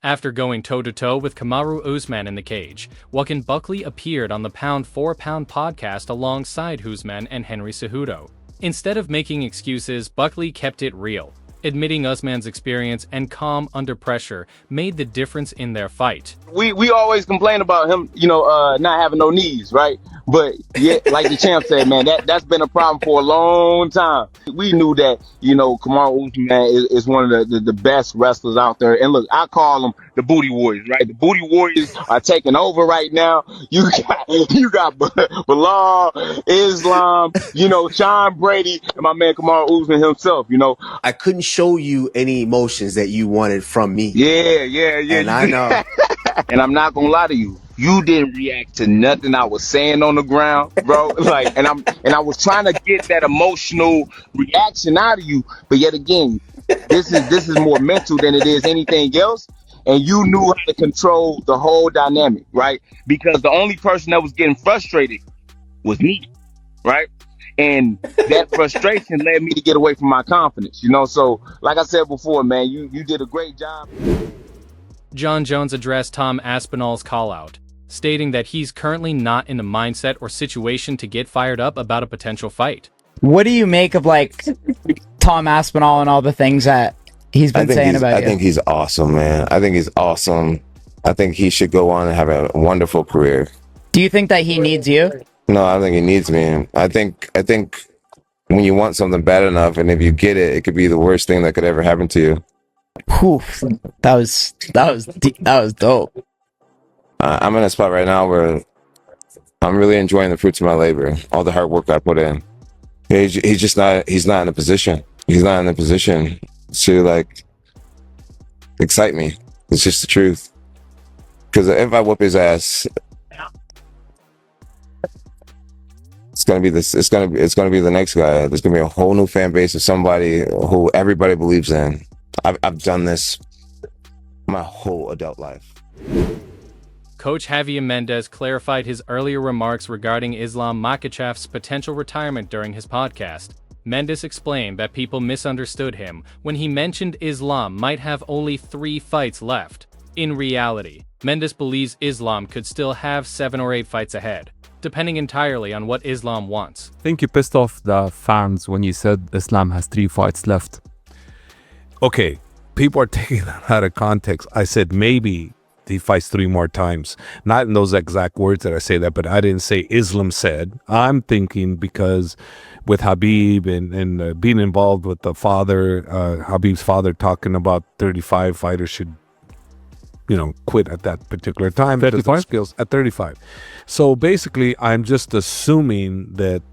After going toe-to-toe with Kamaru Usman in the cage, Joaquin Buckley appeared on the Pound for Pound podcast alongside Usman and Henry Cejudo. Instead of making excuses, Buckley kept it real, admitting Usman's experience and calm under pressure made the difference in their fight. We always complain about him, not having no knees, right? But yeah, like the champ said, man, that's been a problem for a long time. We knew that, Kamaru Usman is one of the best wrestlers out there. And look, I call them the Booty Warriors, right? The Booty Warriors are taking over right now. You got Bilal, Islam, Sean Brady, and my man Kamaru Usman himself, I couldn't show you any emotions that you wanted from me. Yeah. And I know. And I'm not gonna lie to you. You didn't react to nothing I was saying on the ground, bro. And I was trying to get that emotional reaction out of you, but yet again, this is more mental than it is anything else. And you knew how to control the whole dynamic, right? Because the only person that was getting frustrated was me, right? And that frustration led me to get away from my confidence, So, like I said before, man, you did a great job. Jon Jones addressed Tom Aspinall's call-out, stating that he's currently not in the mindset or situation to get fired up about a potential fight. What do you make of, Tom Aspinall and all the things that he's been saying about you? I think he's awesome, man. I think he's awesome. I think he should go on and have a wonderful career. Do you think that he needs you? No, I think he needs me. I think when you want something bad enough, and if you get it, it could be the worst thing that could ever happen to you. Whew, that was dope. I'm in a spot right now where I'm really enjoying the fruits of my labor, all the hard work I put in. He's not in a position. He's not in a position to excite me. It's just the truth. Because if I whoop his ass, it's gonna be the next guy. There's gonna be a whole new fan base of somebody who everybody believes in. I've done this my whole adult life. Coach Javier Mendez clarified his earlier remarks regarding Islam Makhachev's potential retirement during his podcast. Mendez explained that people misunderstood him when he mentioned Islam might have only 3 fights left. In reality, Mendez believes Islam could still have 7 or 8 fights ahead, depending entirely on what Islam wants. I think you pissed off the fans when you said Islam has 3 fights left. Okay, people are taking that out of context. I said maybe he fights 3 more times. Not in those exact words that I say that, but I didn't say Islam said. I'm thinking because with Habib and being involved with the father, Habib's father talking about 35 fighters should, quit at that particular time. 35? Skills at 35. So basically, I'm just assuming that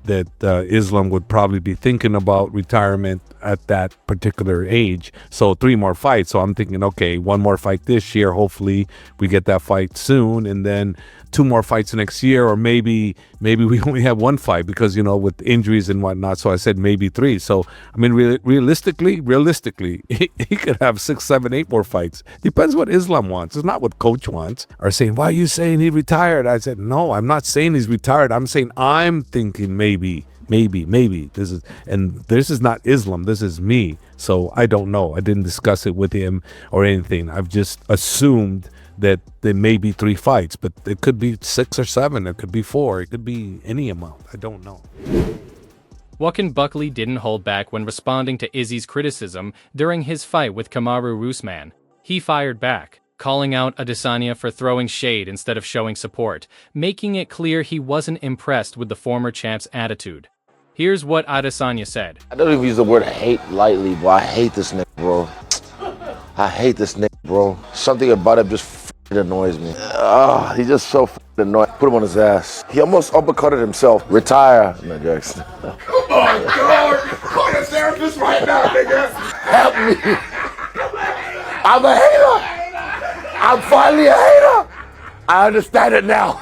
Islam would probably be thinking about retirement at that particular age. So 3 more fights. So I'm thinking, okay, 1 more fight this year. Hopefully we get that fight soon, and then 2 more fights next year, or maybe we only have 1 fight because with injuries and whatnot. So I said maybe 3. So I mean, realistically, he could have 6, 7, 8 more fights. Depends what Islam wants. It's not what coach wants. Or saying, why are you saying he retired? I said, no, I'm not saying he's retired. I'm saying I'm thinking maybe. This is not Islam. This is me. So I don't know. I didn't discuss it with him or anything. I've just assumed that there may be 3 fights, but it could be 6 or 7. It could be 4. It could be any amount. I don't know. Joaquin Buckley didn't hold back when responding to Izzy's criticism during his fight with Kamaru Usman. He fired back, calling out Adesanya for throwing shade instead of showing support, making it clear he wasn't impressed with the former champ's attitude. Here's what Adesanya said. I don't even use the word hate lightly, but I hate this nigga, bro. I hate this nigga, bro. Something about him just f***ing annoys me. He's just so f***ing annoying. Put him on his ass. He almost uppercutted himself. Retire. No, jokes. Oh my God! Call your therapist right now, nigga. Help me. I'm a hater. I'm finally a hater. I understand it now.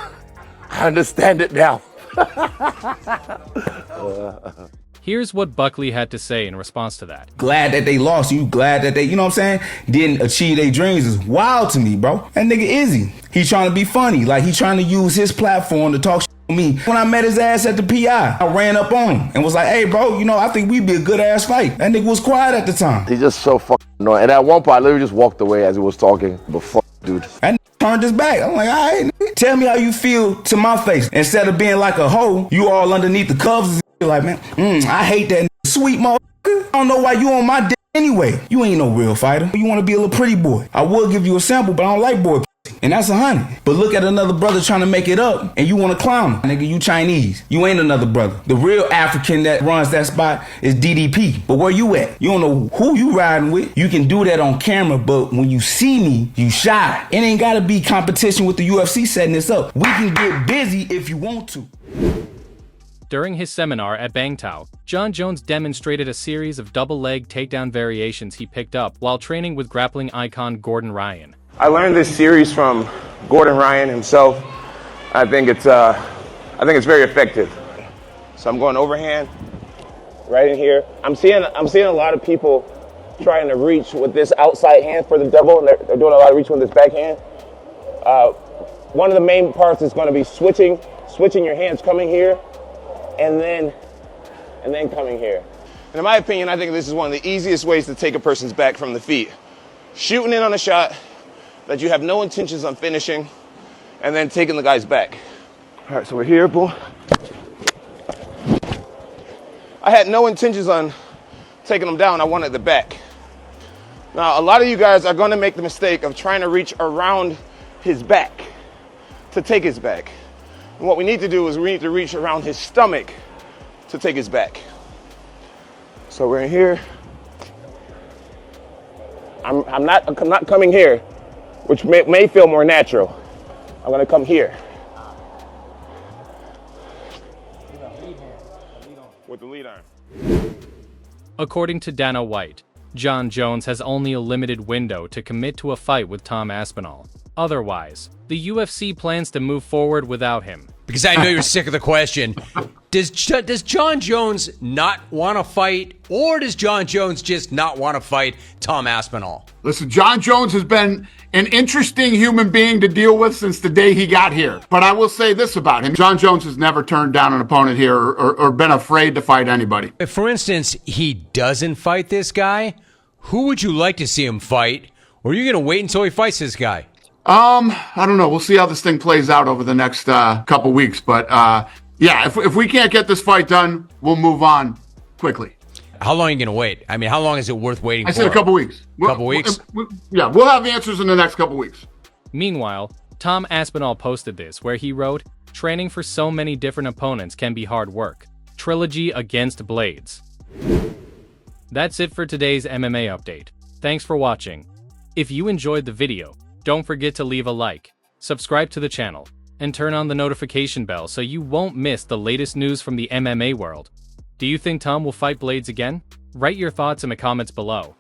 Here's what Buckley had to say in response to that. Glad that they lost. You glad that they, didn't achieve their dreams is wild to me, bro. That nigga Izzy. He trying to be funny. Like he trying to use his platform to talk shit on me. When I met his ass at the PI, I ran up on him and was like, hey, bro, I think we'd be a good ass fight. That nigga was quiet at the time. He's just so fucking annoying. And at one point, I literally just walked away as he was talking. But fuck, dude. And turned his back. I'm like, all right, tell me how you feel to my face. Instead of being like a hoe, you all underneath the covers. Like, man, I hate that sweet motherfucker. I don't know why you on my dick anyway. You ain't no real fighter. You want to be a little pretty boy. I will give you a sample, but I don't like boy pussy. And that's 100. But look at another brother trying to make it up, and you want to clown him. Nigga, you Chinese. You ain't another brother. The real African that runs that spot is DDP. But where you at? You don't know who you riding with. You can do that on camera, but when you see me, you shy. It ain't got to be competition with the UFC setting this up. We can get busy if you want to. During his seminar at Bangtao, Jon Jones demonstrated a series of double-leg takedown variations he picked up while training with grappling icon Gordon Ryan. I learned this series from Gordon Ryan himself. I think it's very effective. So I'm going overhand, right in here. I'm seeing a lot of people trying to reach with this outside hand for the double, and they're doing a lot of reach with this backhand. One of the main parts is going to be switching your hands, coming here, and then coming here. And in my opinion, I think this is one of the easiest ways to take a person's back from the feet. Shooting in on a shot that you have no intentions on finishing, and then taking the guy's back. All right, so we're here, boom. I had no intentions on taking him down. I wanted the back. Now, a lot of you guys are going to make the mistake of trying to reach around his back to take his back. And what we need to do is we need to reach around his stomach to take his back. So we're in here. I'm not coming here, which may feel more natural. I'm gonna come here. With the lead arm. According to Dana White, Jon Jones has only a limited window to commit to a fight with Tom Aspinall. Otherwise, the UFC plans to move forward without him. Because I know you're sick of the question. Does Jon Jones not want to fight, or does Jon Jones just not want to fight Tom Aspinall? Listen, Jon Jones has been an interesting human being to deal with since the day he got here. But I will say this about him. Jon Jones has never turned down an opponent here or been afraid to fight anybody. If, for instance, he doesn't fight this guy, who would you like to see him fight? Or are you going to wait until he fights this guy? I don't know. We'll see how this thing plays out over the next couple weeks. But yeah, if we can't get this fight done, we'll move on quickly. How long are you going to wait? I mean, how long is it worth waiting for? I said a couple weeks. Couple weeks? Yeah, we'll have answers in the next couple weeks. Meanwhile, Tom Aspinall posted this, where he wrote, "Training for so many different opponents can be hard work. Trilogy against Blaydes." That's it for today's MMA update. Thanks for watching. If you enjoyed the video, don't forget to leave a like, subscribe to the channel, and turn on the notification bell so you won't miss the latest news from the MMA world. Do you think Tom will fight Blaydes again? Write your thoughts in the comments below.